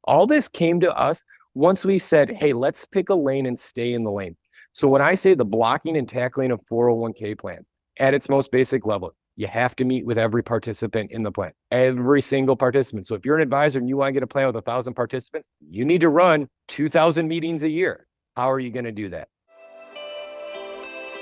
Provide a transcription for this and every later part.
All this came to us once we said, hey, let's pick a lane and stay in the lane. So when I say the blocking and tackling of 401k plan at its most basic level, you have to meet with every participant in the plan, every single participant. So if you're an advisor and you want to get a plan with 1,000 participants, you need to run 2,000 meetings a year. How are you going to do that?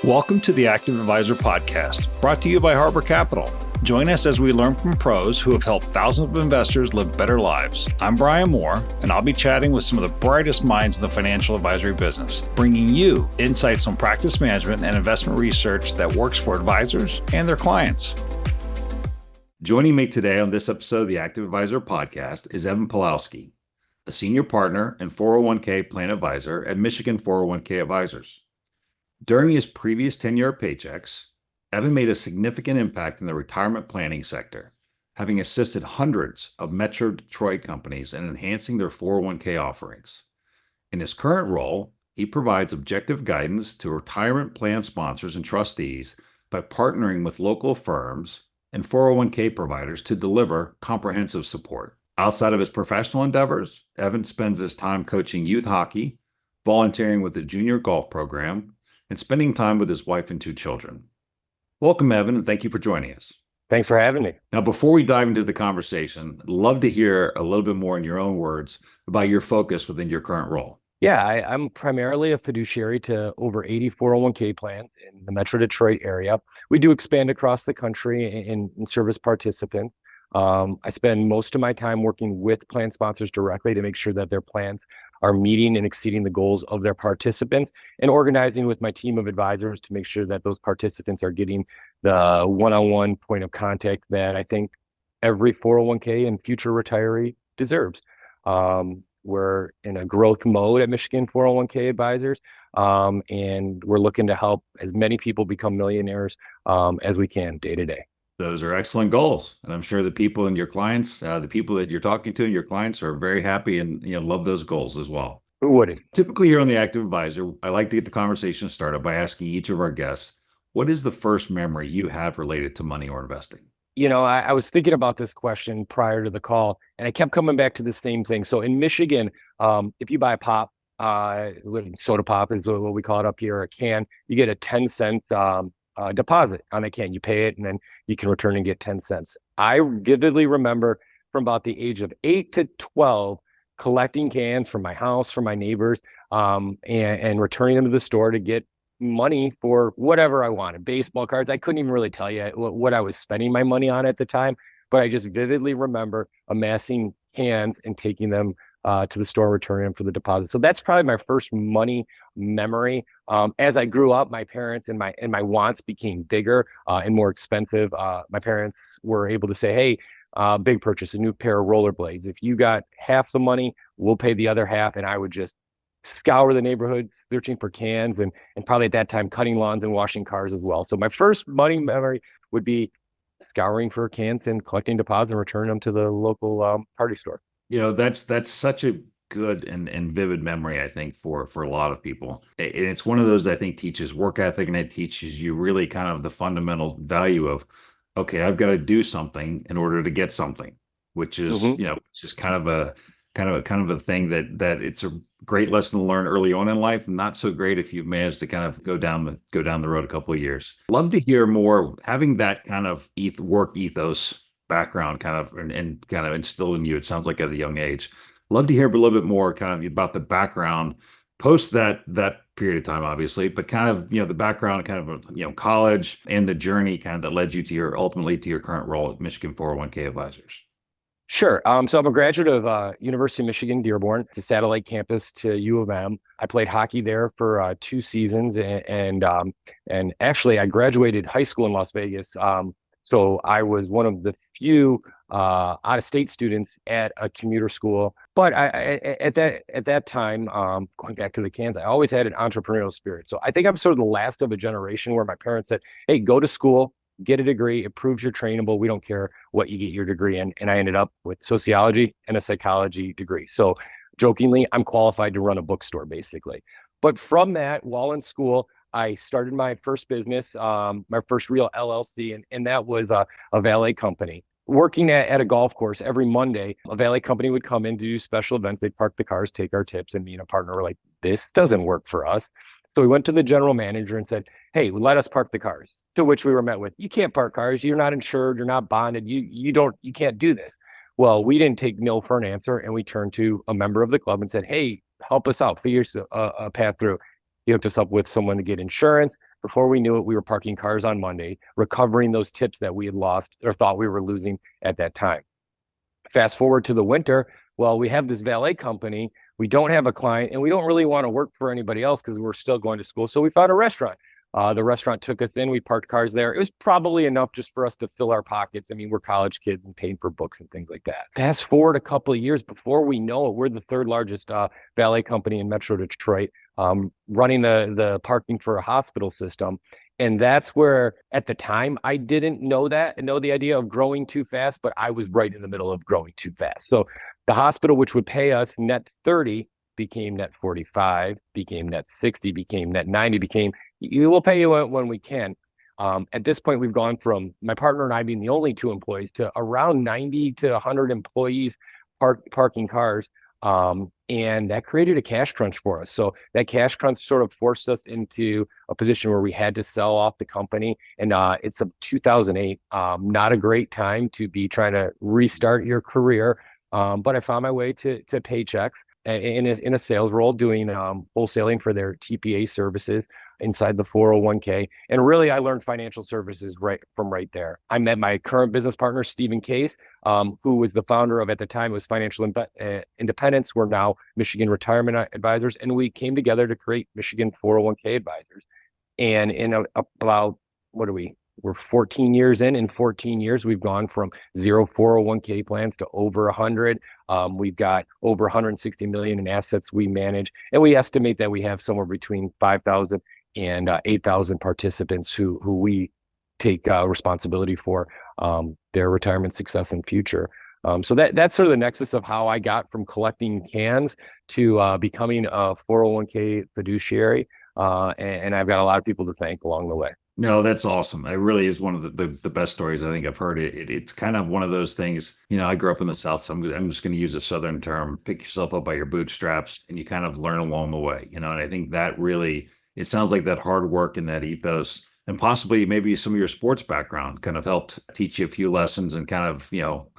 Welcome to the Active Advisor Podcast, brought to you by Harbor Capital. Join us as we learn from pros who have helped thousands of investors live better lives. I'm Brian Moore, and I'll be chatting with some of the brightest minds in the financial advisory business, bringing you insights on practice management and investment research that works for advisors and their clients. Joining me today on this episode of the Active Advisor Podcast is Evan Pawlowski, a senior partner and 401k plan advisor at Michigan 401k Advisors. During his previous 10-year Paychex, Evan made a significant impact in the retirement planning sector, having assisted hundreds of Metro Detroit companies in enhancing their 401k offerings. In his current role, he provides objective guidance to retirement plan sponsors and trustees by partnering with local firms and 401k providers to deliver comprehensive support. Outside of his professional endeavors, Evan spends his time coaching youth hockey, volunteering with the junior golf program, and spending time with his wife and 2 children. Welcome, Evan, and thank you for joining us. Thanks for having me. Now, before we dive into the conversation, I'd love to hear a little bit more in your own words about your focus within your current role. Yeah, I'm primarily a fiduciary to over 80 401k plans in the Metro Detroit area. We do expand across the country and service participants. I spend most of my time working with plan sponsors directly to make sure that their plans are meeting and exceeding the goals of their participants, and organizing with my team of advisors to make sure that those participants are getting the one-on-one point of contact that I think every 401k and future retiree deserves. We're in a growth mode at Michigan 401k Advisors, and we're looking to help as many people become millionaires as we can day to day. Those are excellent goals. And I'm sure the people and your clients, the people that you're talking to, your clients are very happy and love those goals as well. Who wouldn't? Typically here on the Active Advisor, I like to get the conversation started by asking each of our guests, what is the first memory you have related to money or investing? I was thinking about this question prior to the call, and I kept coming back to the same thing. So in Michigan, if you buy a pop, soda pop is what we call it up here, a can, you get a 10-cent deposit on a can. You pay it and then you can return and get 10 cents. I vividly remember from about the age of 8 to 12 collecting cans from my house, from my neighbors, and returning them to the store to get money for whatever I wanted. Baseball cards. I couldn't even really tell you what I was spending my money on at the time, but I just vividly remember amassing cans and taking them to the store, returning them for the deposit. So that's probably my first money memory. As I grew up, my parents and my wants became bigger and more expensive. My parents were able to say, hey, big purchase, a new pair of rollerblades. If you got half the money, we'll pay the other half. And I would just scour the neighborhood searching for cans and probably at that time cutting lawns and washing cars as well. So my first money memory would be scouring for cans and collecting deposits and returning them to the local party store. That's such a good and vivid memory, I think, for a lot of people. And it's one of those I think teaches work ethic, and it teaches you really kind of the fundamental value of, okay, I've got to do something in order to get something, which is, just kind of a thing that it's a great lesson to learn early on in life, and not so great if you've managed to kind of go down the road a couple of years. Love to hear more, having that kind of work ethos background kind of and kind of instilled in you, it sounds like at a young age. Love to hear a little bit more kind of about the background post that period of time, obviously, but kind of, the background kind of, college and the journey kind of that led you to ultimately to your current role at Michigan 401k Advisors. Sure. So I'm a graduate of University of Michigan, Dearborn. It's a satellite campus to U of M. I played hockey there for 2 seasons, and actually I graduated high school in Las Vegas. So I was one of the few out-of-state students at a commuter school. But at that time, going back to the cans, I always had an entrepreneurial spirit. So I think I'm sort of the last of a generation where my parents said, hey, go to school, get a degree. It proves you're trainable. We don't care what you get your degree in. And I ended up with sociology and a psychology degree. So jokingly, I'm qualified to run a bookstore, basically. But from that, while in school, I started my first business, my first real LLC, and that was a valet company. working at a golf course every Monday, a valet company would come in to do special events. They'd park the cars, take our tips, and me and a partner were like, this doesn't work for us. So we went to the general manager and said, hey, let us park the cars. To which we were met with, you can't park cars. You're not insured. You're not bonded. You can't do this. Well, we didn't take no for an answer. And we turned to a member of the club and said, hey, help us out. Figure a path through. He hooked us up with someone to get insurance. Before we knew it, we were parking cars on Monday, recovering those tips that we had lost or thought we were losing at that time. Fast forward to the winter. Well, we have this valet company. We don't have a client, and we don't really want to work for anybody else because we're still going to school. So we found a restaurant. The restaurant took us in. We parked cars there. It was probably enough just for us to fill our pockets. I mean, we're college kids and paying for books and things like that. Fast forward a couple of years, before we know it, we're the third largest valet company in Metro Detroit, running the parking for a hospital system. And that's where, at the time, I didn't know that and know the idea of growing too fast, but I was right in the middle of growing too fast. So the hospital, which would pay us net 30, became net 45, became net 60, became net 90, became, you will pay you when we can. At this point, we've gone from my partner and I being the only 2 employees to around 90 to 100 employees parking cars. And that created a cash crunch for us. So that cash crunch sort of forced us into a position where we had to sell off the company. And it's 2008, not a great time to be trying to restart your career. But I found my way to Paychex in a sales role, doing wholesaling for their TPA services inside the 401k. And really, I learned financial services right there. I met my current business partner, Stephen Case, who was the founder of, at the time, was Financial Independence. We're now Michigan Retirement Advisors. And we came together to create Michigan 401k Advisors. And in about, we're 14 years in. In 14 years, we've gone from 0 401k plans to over 100. We've got over 160 million in assets we manage. And we estimate that we have somewhere between 5,000 and 8,000 participants who we take responsibility for their retirement success and future. So that's sort of the nexus of how I got from collecting cans to becoming a 401k fiduciary. And I've got a lot of people to thank along the way. No, that's awesome. It really is one of the best stories I think I've heard. It's kind of one of those things, I grew up in the South, so I'm just going to use a Southern term, pick yourself up by your bootstraps, and you kind of learn along the way, and I think that really, it sounds like that hard work and that ethos, and possibly maybe some of your sports background kind of helped teach you a few lessons and kind of,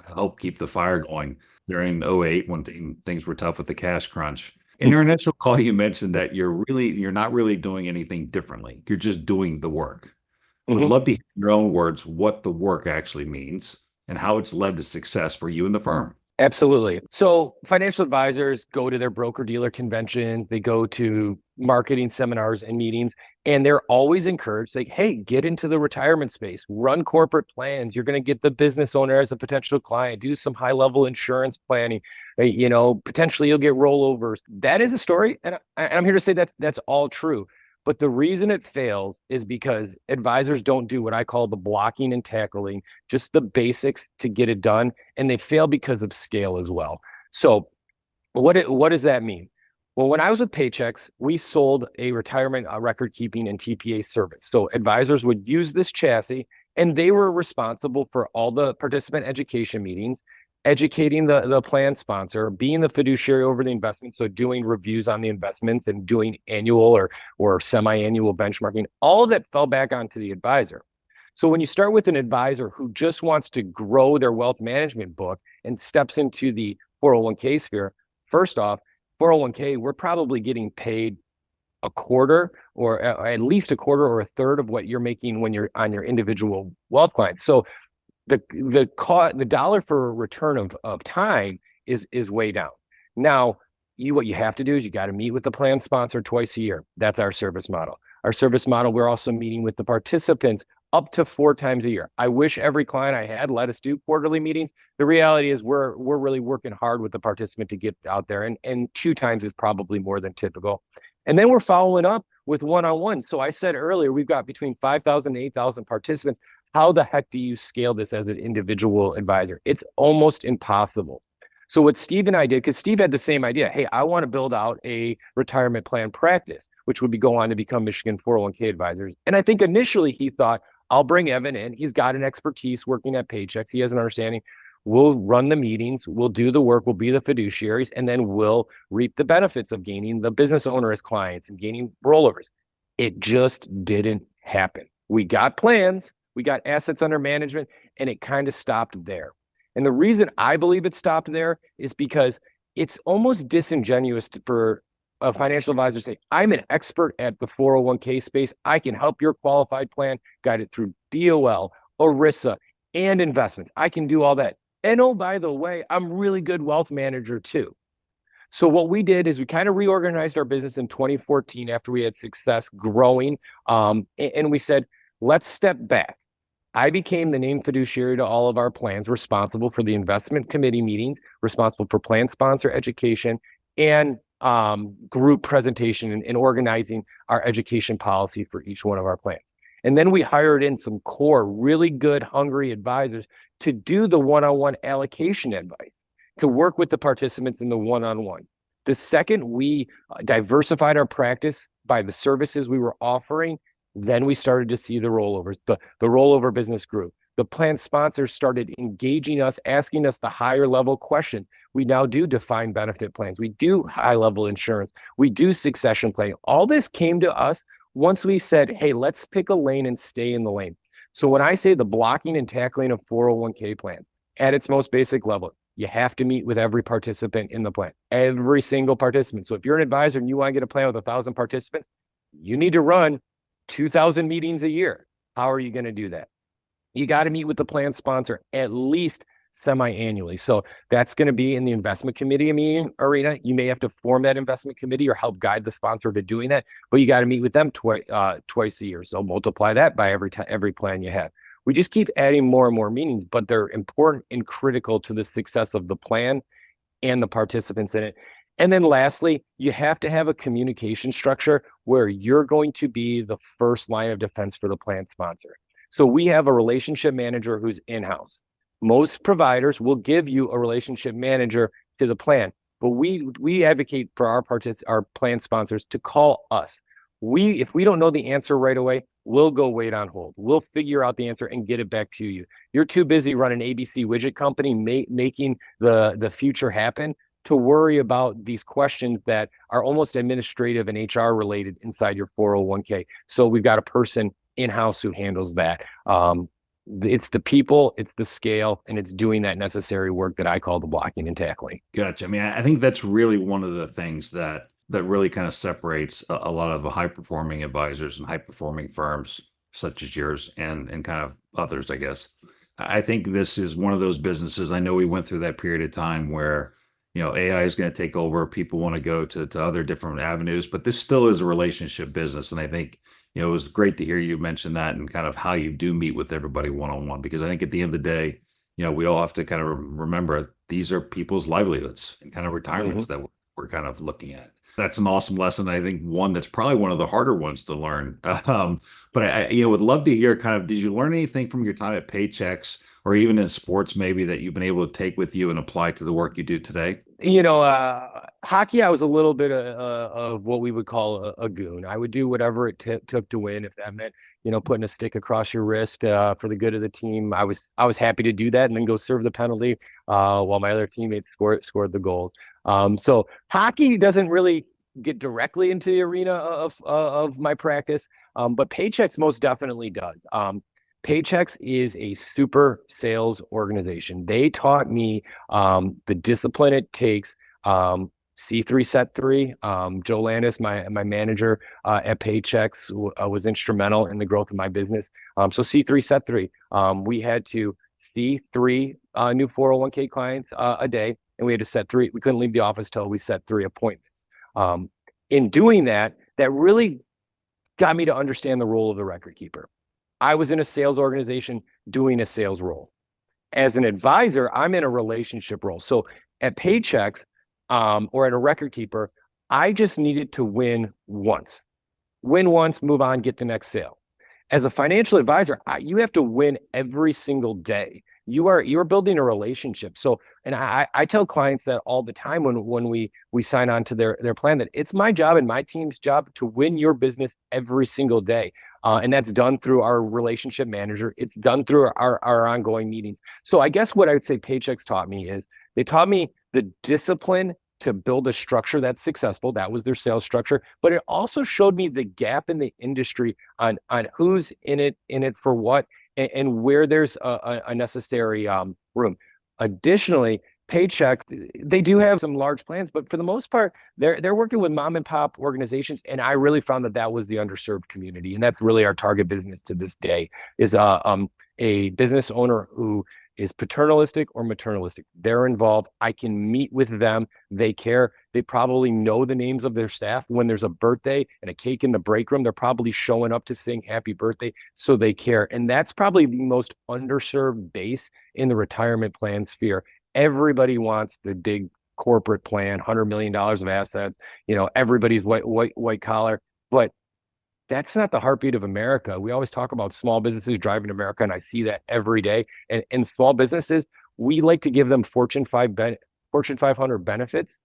help keep the fire going during 2008 when things were tough with the cash crunch. In your initial call, you mentioned that you're not really doing anything differently. You're just doing the work. Would love to hear in your own words what the work actually means and how it's led to success for you and the firm. Absolutely. So financial advisors go to their broker-dealer convention, they go to marketing seminars and meetings, and they're always encouraged, like, hey, get into the retirement space, run corporate plans. You're going to get the business owner as a potential client, do some high-level insurance planning, potentially you'll get rollovers. That is a story, and I'm here to say that that's all true. But the reason it fails is because advisors don't do what I call the blocking and tackling, just the basics to get it done. And they fail because of scale as well. So what does that mean? Well, when I was with Paychex, we sold a retirement record keeping and TPA service. So advisors would use this chassis, and they were responsible for all the participant education meetings, educating the plan sponsor, being the fiduciary over the investment, so doing reviews on the investments and doing annual or semi-annual benchmarking. All of that fell back onto the advisor. So when you start with an advisor who just wants to grow their wealth management book and steps into the 401k sphere, first off, 401k, we're probably getting paid a quarter or at least a quarter or a third of what you're making when you're on your individual wealth clients. So the dollar for return of time is way down. Now, what you have to do is you got to meet with the plan sponsor twice a year. That's our service model. Our service model, we're also meeting with the participants up to 4 times a year. I wish every client I had let us do quarterly meetings. The reality is we're really working hard with the participant to get out there, and 2 times is probably more than typical. And then we're following up with one-on-one. So I said earlier, we've got between 5,000 and 8,000 participants. How the heck do you scale this as an individual advisor? It's almost impossible. So what Steve and I did, because Steve had the same idea, hey, I want to build out a retirement plan practice, which would go on to become Michigan 401k Advisors. And I think initially he thought, I'll bring Evan in. He's got an expertise working at Paychex. He has an understanding. We'll run the meetings. We'll do the work. We'll be the fiduciaries, and then we'll reap the benefits of gaining the business owner as clients and gaining rollovers. It just didn't happen. We got plans, we got assets under management, and it kind of stopped there. And the reason I believe it stopped there is because it's almost disingenuous for a financial advisor to say, I'm an expert at the 401k space. I can help your qualified plan, guide it through DOL, ERISA, and investments. I can do all that. And oh, by the way, I'm really good wealth manager too. So what we did is we kind of reorganized our business in 2014 after we had success growing. And we said, let's step back. I became the named fiduciary to all of our plans, responsible for the investment committee meetings, responsible for plan sponsor education, and group presentation and organizing our education policy for each one of our plans. And then we hired in some core, really good, hungry advisors to do the one-on-one allocation advice, to work with the participants in the one-on-one. The second we diversified our practice by the services we were offering, then we started to see the rollovers. The rollover business grew. The plan sponsors started engaging us, asking us the higher level questions. We now do defined benefit plans. We do high level insurance. We do succession planning. All this came to us once we said, hey, let's pick a lane and stay in the lane. So when I say the blocking and tackling of 401k plan at its most basic level, you have to meet with every participant in the plan, every single participant. So if you're an advisor and you want to get a plan with 1,000 participants, you need to run 2,000 meetings a year. How are you going to do that? You got to meet with the plan sponsor at least semi-annually. So that's going to be in the investment committee meeting arena. You may have to form that investment committee or help guide the sponsor to doing that, but you got to meet with them twice a year. So multiply that by every plan you have. We just keep adding more and more meetings, but they're important and critical to the success of the plan and the participants in it. And then lastly, you have to have a communication structure where you're going to be the first line of defense for the plan sponsor. So we have a relationship manager who's in-house. Most providers will give you a relationship manager to the plan, but we advocate for our plan sponsors to call us. If we don't know the answer right away, we'll go wait on hold. We'll figure out the answer and get it back to you. You're too busy running ABC widget company, making the future happen, to worry about these questions that are almost administrative and HR related inside your 401k. So we've got a person in-house who handles that. It's the people, it's the scale, and it's doing that necessary work that I call the blocking and tackling. Gotcha. I mean, I think that's really one of the things that really kind of separates a lot of the high-performing advisors and high-performing firms such as yours and kind of others, I guess. I think this is one of those businesses. I know we went through that period of time where, AI is going to take over. People want to go to other different avenues, but this still is a relationship business. And I think, it was great to hear you mention that and kind of how you do meet with everybody one-on-one, because I think at the end of the day, we all have to kind of remember these are people's livelihoods and kind of retirements that we're kind of looking at. That's an awesome lesson. I think one that's probably one of the harder ones to learn. But I would love to hear kind of, did you learn anything from your time at Paychex or even in sports maybe that you've been able to take with you and apply to the work you do today? Hockey, I was a little bit of what we would call a goon. I would do whatever it took to win. If that meant, putting a stick across your wrist for the good of the team, I was happy to do that and then go serve the penalty while my other teammates scored the goals. So hockey doesn't really get directly into the arena of my practice, but Paychex most definitely does. Paychex is a super sales organization. They taught me the discipline it takes. C3 Set 3. Joe Landis, my manager at Paychex, was instrumental in the growth of my business. So C3 Set 3. We had to see 3 new 401k clients a day, and we had to set 3. We couldn't leave the office till we set 3 appointments. In doing that really got me to understand the role of the record keeper. I was in a sales organization doing a sales role. As an advisor, I'm in a relationship role. So at Paychex or at a record keeper, I just needed to win once, move on, get the next sale. As a financial advisor, you have to win every single day. You're building a relationship. So, and I tell clients that all the time when we sign on to their plan, that it's my job and my team's job to win your business every single day. And that's done through our relationship manager. It's done through our ongoing meetings. So I guess what I would say Paychex taught me is they taught me the discipline to build a structure that's successful. That was their sales structure. But it also showed me the gap in the industry on who's in it for what, and where there's a necessary room. Additionally, Paychex, they do have some large plans, but for the most part, they're working with mom and pop organizations, and I really found that was the underserved community, and that's really our target business to this day. Is a business owner who is paternalistic or maternalistic. They're involved. I can meet with them. They care. They probably know the names of their staff. When there's a birthday and a cake in the break room, they're probably showing up to sing happy birthday. So they care. And that's probably the most underserved base in the retirement plan sphere. Everybody wants the big corporate plan, $100 million of assets, everybody's white collar, but that's not the heartbeat of America. We always talk about small businesses driving America, and I see that every day. And in small businesses, we like to give them Fortune 500 benefits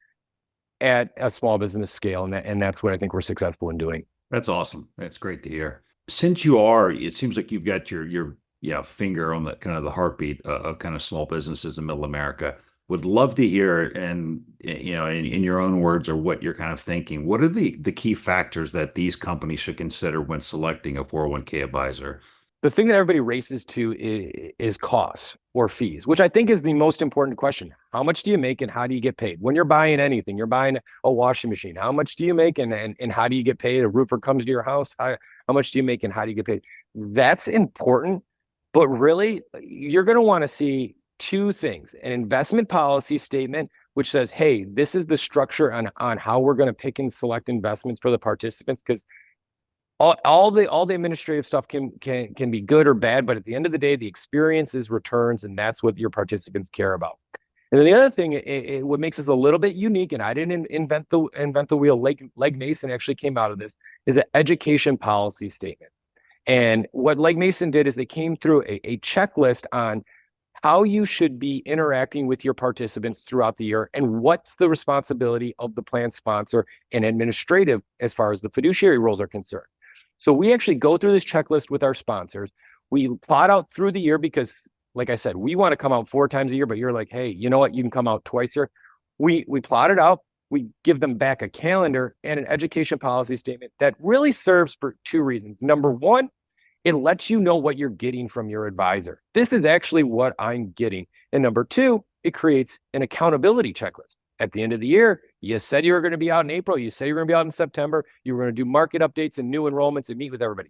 at a small business scale, and that's what I think we're successful in doing. That's awesome. That's great to hear. Since it seems like you've got your finger on the kind of the heartbeat of kind of small businesses in middle America. Would love to hear, and in your own words, or what you're kind of thinking. What are the key factors that these companies should consider when selecting a 401k advisor? The thing that everybody races to is costs or fees, which I think is the most important question. How much do you make and how do you get paid? When you're buying anything, you're buying a washing machine. How much do you make and how do you get paid? A roofer comes to your house. How much do you make and how do you get paid? That's important, but really, you're going to want to see two things: an investment policy statement, which says, hey, this is the structure on how we're going to pick and select investments for the participants, because all the administrative stuff can be good or bad, but at the end of the day, the experience is returns, and that's what your participants care about. And then the other thing, what makes us a little bit unique, and I didn't invent the wheel, Legg Mason actually came out of this, is the education policy statement. And what Legg Mason did is they came through a checklist on how you should be interacting with your participants throughout the year, and what's the responsibility of the plan sponsor and administrative as far as the fiduciary roles are concerned. So we actually go through this checklist with our sponsors. We plot out through the year because, like I said, we want to come out 4 times a year, but you're like, hey, you know what? You can come out twice a year. We plot it out. We give them back a calendar and an education policy statement that really serves for 2 reasons. Number one, it lets you know what you're getting from your advisor. This is actually what I'm getting. And number 2, it creates an accountability checklist. At the end of the year, you said you were going to be out in April. You said you were going to be out in September. You were going to do market updates and new enrollments and meet with everybody.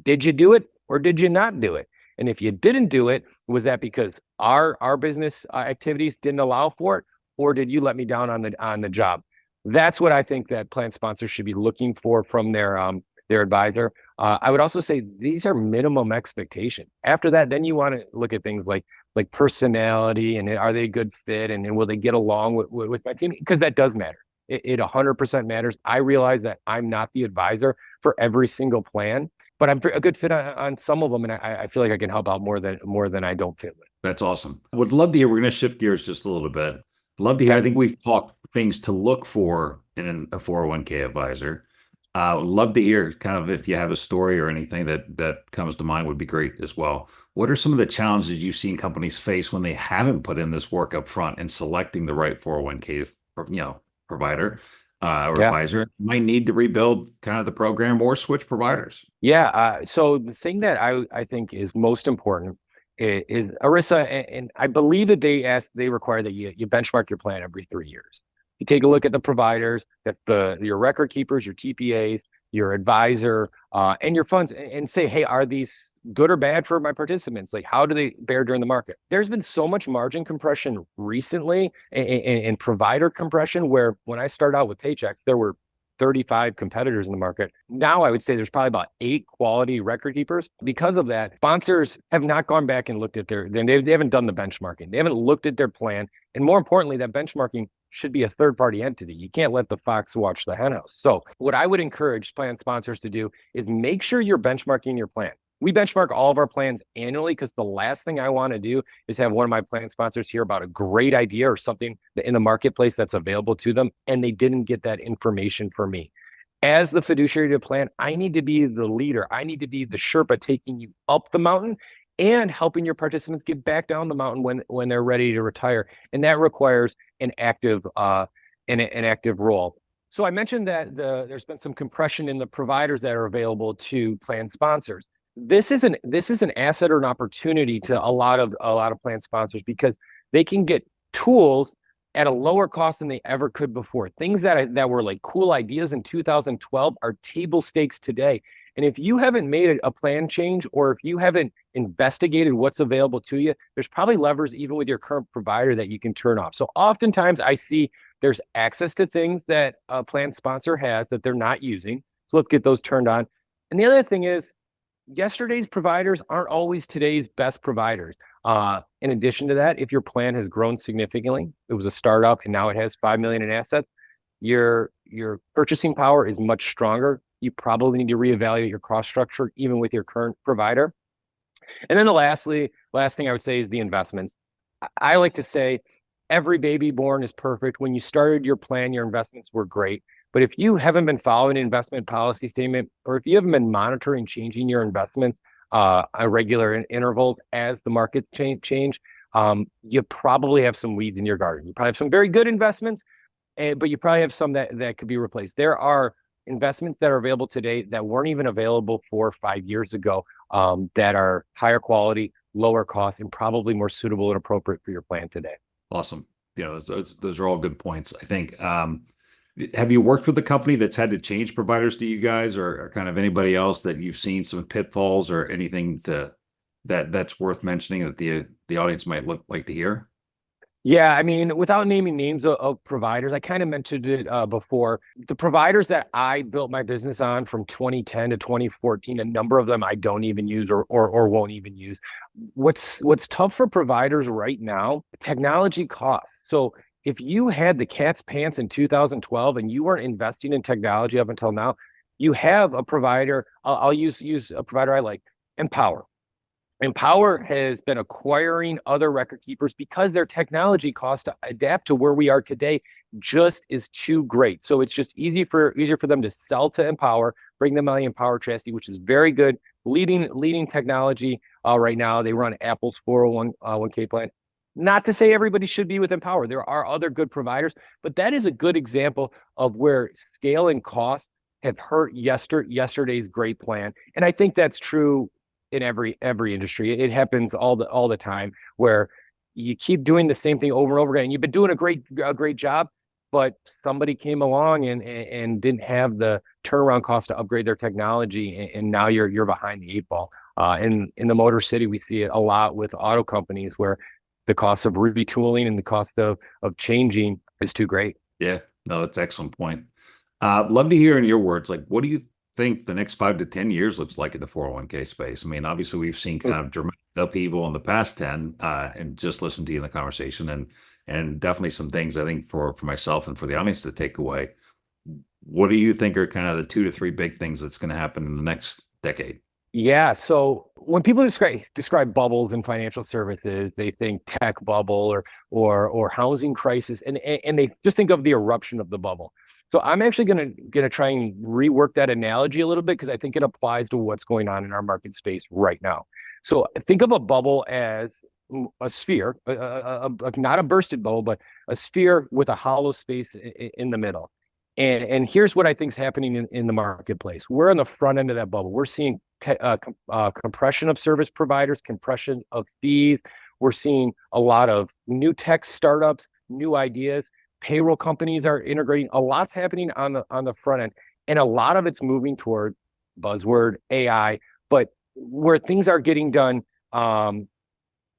Did you do it or did you not do it? And if you didn't do it, was that because our business activities didn't allow for it, or did you let me down on the job? That's what I think that plan sponsors should be looking for from their advisor. I would also say these are minimum expectations. After that, then you want to look at things like personality, and are they a good fit, and will they get along with my team? Because that does matter. It 100% matters. I realize that I'm not the advisor for every single plan, but I'm a good fit on some of them, and I feel like I can help out more than I don't fit with. That's awesome. Would love to hear. We're going to shift gears just a little bit. Love to hear. I think we've talked things to look for in a 401k advisor. Would love to hear kind of if you have a story or anything that comes to mind would be great as well. What are some of the challenges you've seen companies face when they haven't put in this work up front in selecting the right 401k provider or advisor? Might need to rebuild kind of the program or switch providers. Yeah. So the thing that I think is most important is ERISA, and I believe that they require that you benchmark your plan every 3 years. You take a look at the providers, that your record keepers, your TPAs, your advisor, and your funds, and say, hey, are these good or bad for my participants? Like, how do they bear during the market? There's been so much margin compression recently and provider compression, where when I started out with Paychex, there were 35 competitors in the market. Now I would say there's probably about 8 quality record keepers. Because of that, sponsors have not gone back and looked at they haven't done the benchmarking. They haven't looked at their plan. And more importantly, that benchmarking should be a third-party entity. You can't let the fox watch the henhouse. So what I would encourage plan sponsors to do is make sure you're benchmarking your plan. We benchmark all of our plans annually, because the last thing I want to do is have one of my plan sponsors hear about a great idea or something in the marketplace that's available to them, and they didn't get that information from me. as the fiduciary to the plan, I need to be the leader. I need to be the Sherpa taking you up the mountain and helping your participants get back down the mountain when they're ready to retire. And that requires an active an active role. So I mentioned that there's been some compression in the providers that are available to plan sponsors. This is an asset or an opportunity to a lot of plan sponsors, because they can get tools at a lower cost than they ever could before. Things that were like cool ideas in 2012 are table stakes today. And if you haven't made a plan change, or if you haven't investigated what's available to you, there's probably levers even with your current provider that you can turn off. So oftentimes I see there's access to things that a plan sponsor has that they're not using. So let's get those turned on. And the other thing is, yesterday's providers aren't always today's best providers. In addition to that, if your plan has grown significantly, it was a startup and now it has 5 million in assets, your purchasing power is much stronger. You probably need to reevaluate your cost structure, even with your current provider. And then the last thing I would say is the investments. I like to say every baby born is perfect. When you started your plan, your investments were great. But if you haven't been following an investment policy statement, or if you haven't been monitoring changing your investments at regular intervals as the market change, you probably have some weeds in your garden. You probably have some very good investments, but you probably have some that could be replaced. There are investments that are available today that weren't even available 4 or 5 years ago, that are higher quality, lower cost, and probably more suitable and appropriate for your plan today. Awesome. Those are all good points. I think, have you worked with a company that's had to change providers to you guys, or kind of anybody else that you've seen some pitfalls or anything that's worth mentioning that the audience might like to hear? Yeah, I mean, without naming names of providers, I kind of mentioned it before. The providers that I built my business on from 2010 to 2014, a number of them I don't even use or won't even use. What's tough for providers right now, technology costs. So if you had the cat's pants in 2012 and you weren't investing in technology up until now, you have a provider. I'll use a provider I like, Empower. Empower has been acquiring other record keepers because their technology cost to adapt to where we are today just is too great. So it's just easier for them to sell to Empower, bring them on the Empower chassis, which is very good, leading technology right now. They run Apple's 401k plan. Not to say everybody should be with Empower. There are other good providers, but that is a good example of where scale and cost have hurt yesterday's great plan. And I think that's true in every industry. It happens all the time, where you keep doing the same thing over and over again. You've been doing a great job, but somebody came along and didn't have the turnaround cost to upgrade their technology, and now you're behind the 8 ball. In the Motor City, we see it a lot with auto companies, where the cost of retooling and the cost of changing is too great. Yeah, no, that's an excellent point. Love to hear in your words, like, what do you think the next 5 to 10 years looks like in the 401k space? I mean, obviously we've seen kind of dramatic upheaval in the past 10, and just listen to you in the conversation, and definitely some things I think for myself and for the audience to take away. What do you think are kind of the 2 to 3 big things that's going to happen in the next decade? Yeah. So when people describe bubbles in financial services, they think tech bubble or housing crisis, and they just think of the eruption of the bubble. So I'm actually gonna try and rework that analogy a little bit, because I think it applies to what's going on in our market space right now. So think of a bubble as a sphere, not a bursted bubble, but a sphere with a hollow space in the middle. And here's what I think is happening in the marketplace. We're on the front end of that bubble. We're seeing compression of service providers, compression of fees. We're seeing a lot of new tech startups, new ideas. Payroll companies are integrating. A lot's happening on the front end, and a lot of it's moving towards buzzword AI. But where things are getting done,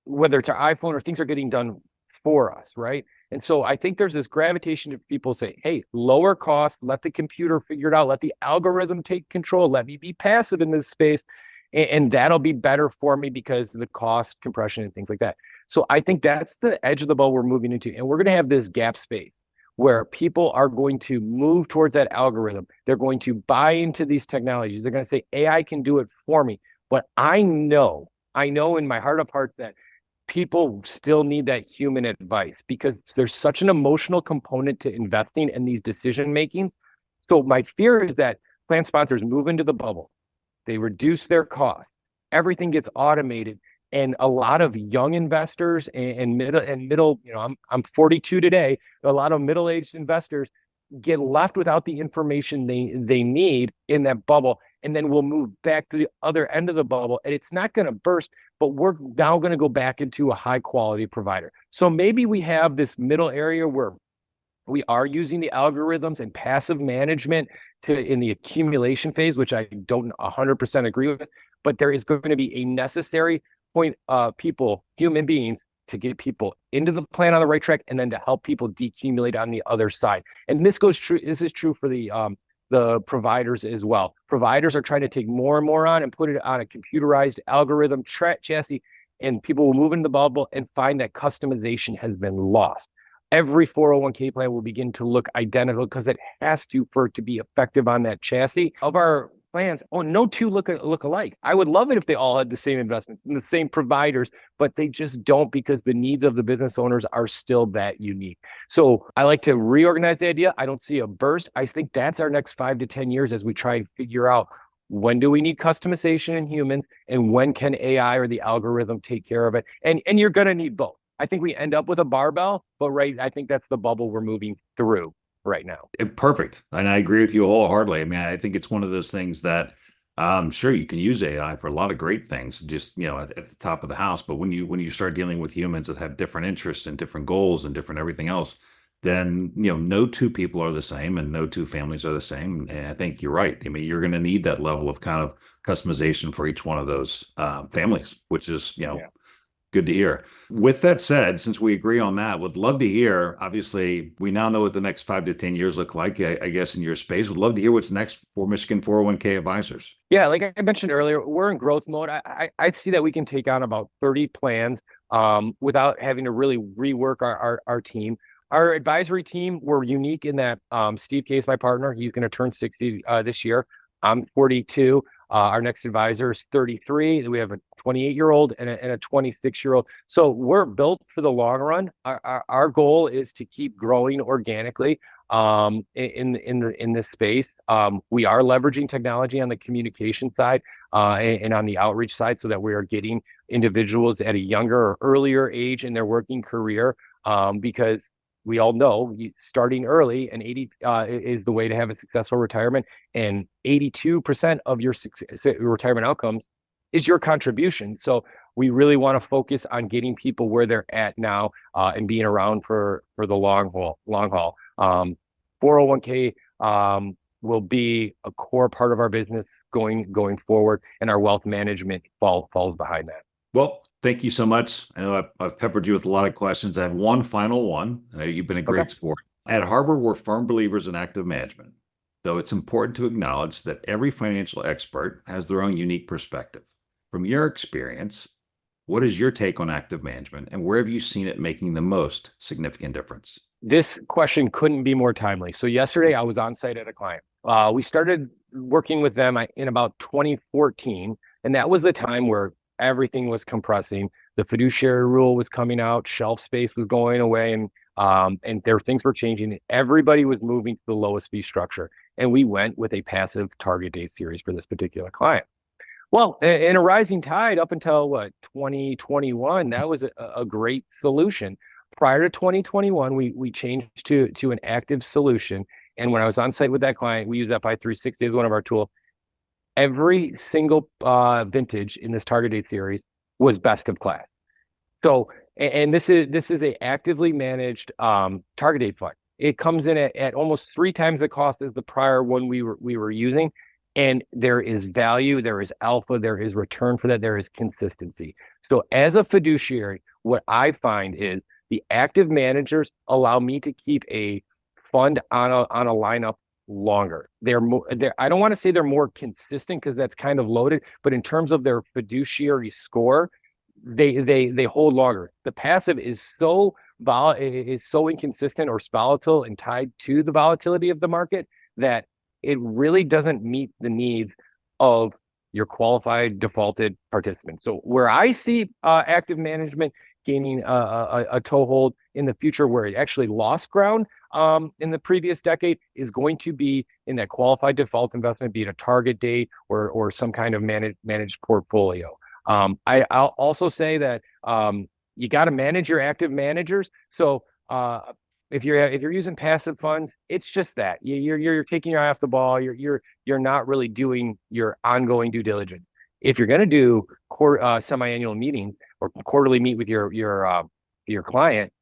whether it's our iPhone or things are getting done for us, right? And so I think there's this gravitation to people say, hey, lower cost, let the computer figure it out, let the algorithm take control, let me be passive in this space, and that'll be better for me because of the cost compression and things like that. So I think that's the edge of the ball we're moving into. And we're going to have this gap space where people are going to move towards that algorithm. They're going to buy into these technologies. They're going to say, AI can do it for me. But I know in my heart of hearts that people still need that human advice, because there's such an emotional component to investing in these decision making. So my fear is that plan sponsors move into the bubble. They reduce their costs. Everything gets automated. And a lot of young investors and middle, I'm 42 today. A lot of middle-aged investors get left without the information they need in that bubble. And then we'll move back to the other end of the bubble. And it's not going to burst, but we're now going to go back into a high quality provider. So maybe we have this middle area where we are using the algorithms and passive management in the accumulation phase, which I don't 100% agree with, but there is going to be a necessary point, human beings, to get people into the plan on the right track, and then to help people decumulate on the other side. And this is true for the providers as well. Providers are trying to take more and more on and put it on a computerized algorithm chassis, and people will move into the bubble and find that customization has been lost. Every 401k plan will begin to look identical because it has to for it to be effective on that chassis of our plans. Oh, no two look alike. I would love it if they all had the same investments and the same providers, but they just don't, because the needs of the business owners are still that unique. So I like to reorganize the idea. I don't see a burst. I think that's our next 5 to 10 years as we try and figure out, when do we need customization in humans, and when can AI or the algorithm take care of it? And you're going to need both. I think we end up with a barbell, but I think that's the bubble we're moving through right now. Perfect. And I agree with you wholeheartedly. I mean, I think it's one of those things that sure, you can use AI for a lot of great things, just, at the top of the house. But when you start dealing with humans that have different interests and different goals and different everything else, then, no two people are the same and no two families are the same. And I think you're right. I mean, you're going to need that level of kind of customization for each one of those families, which is, Yeah. Good to hear. With that said, since we agree on that, would love to hear, obviously, we now know what the next 5 to 10 years look like, I guess, in your space. Would love to hear what's next for Michigan 401k advisors. Yeah, like I mentioned earlier, we're in growth mode. I see that we can take on about 30 plans without having to really rework our team. Our advisory team, we're unique in that Steve Case, my partner, he's going to turn 60 this year. I'm 42. Our next advisor is 33. We have a 28-year-old and a 26-year-old. So we're built for the long run. Our goal is to keep growing organically in this space. We are leveraging technology on the communication side and on the outreach side, so that we are getting individuals at a younger or earlier age in their working career, because we all know starting early and 80 is the way to have a successful retirement, and 82% of your retirement outcomes is your contribution. So we really want to focus on getting people where they're at now and being around for the long haul. 401k will be a core part of our business going forward, and our wealth management falls behind that. Well, thank you so much. I know I've peppered you with a lot of questions. I have one final one. I know you've been a great sport. At Harbor, we're firm believers in active management, though it's important to acknowledge that every financial expert has their own unique perspective. From your experience, what is your take on active management, and where have you seen it making the most significant difference? This question couldn't be more timely. So yesterday I was on site at a client. We started working with them in about 2014, and that was the time where everything was compressing. The fiduciary rule was coming out, shelf space was going away, and things were changing. Everybody was moving to the lowest fee structure, and we went with a passive target date series for this particular client. Well, in a rising tide up until 2021, that was a great solution. Prior to 2021, we changed to an active solution. And when I was on site with that client, we used FI360 as one of our tools. Every single vintage in this target date series was best of class. So, and this is a actively managed target date fund. It comes in at almost 3 times the cost as the prior one we were using. And there is value, there is alpha, there is return for that, there is consistency. So as a fiduciary, what I find is the active managers allow me to keep a fund on a lineup longer. I don't want to say they're more consistent, because that's kind of loaded, but in terms of their fiduciary score, they hold longer. The passive is so inconsistent or volatile and tied to the volatility of the market that it really doesn't meet the needs of your qualified defaulted participant. So where I see active management gaining a toehold in the future, where it actually lost ground in the previous decade is going to be in that qualified default investment, be it a target date or some kind of managed portfolio. I'll also say that you got to manage your active managers. So if you're using passive funds, it's just that you're taking your eye off the ball. You're not really doing your ongoing due diligence. If you're going to do semi-annual meetings or quarterly meet with your client,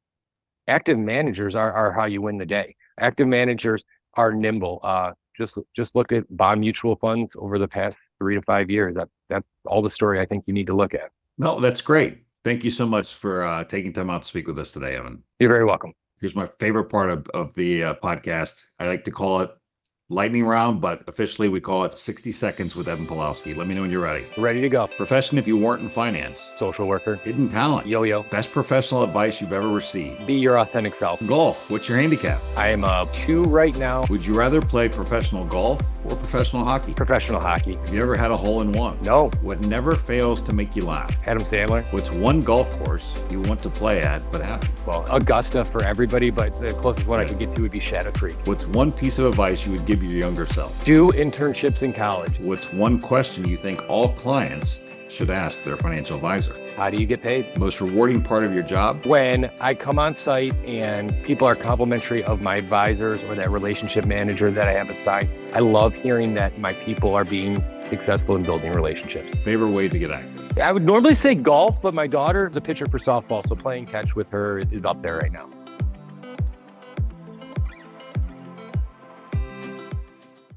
active managers are how you win the day. Active managers are nimble. Just look at bond mutual funds over the past 3 to 5 years. That's all the story I think you need to look at. No, that's great. Thank you so much for taking time out to speak with us today, Evan. You're very welcome. Here's my favorite part of the podcast. I like to call it lightning round, but officially we call it 60 seconds with Evan Pawlowski. Let me know when you're ready. Ready to go. Profession if you weren't in finance. Social worker. Hidden talent. Yo-yo. Best professional advice you've ever received. Be your authentic self. Golf. What's your handicap? I am a 2 right now. Would you rather play professional golf or professional hockey? Professional hockey. Have you ever had a hole in one? No. What never fails to make you laugh? Adam Sandler. What's one golf course you want to play at but haven't? Well, Augusta for everybody, but the closest one I could get to would be Shadow Creek. What's one piece of advice you would give your younger self? Do internships in college. What's one question you think all clients should ask their financial advisor? How do you get paid? Most rewarding part of your job? When I come on site and people are complimentary of my advisors or that relationship manager that I have assigned, I love hearing that my people are being successful in building relationships. Favorite way to get active? I would normally say golf, but my daughter is a pitcher for softball, so playing catch with her is up there right now.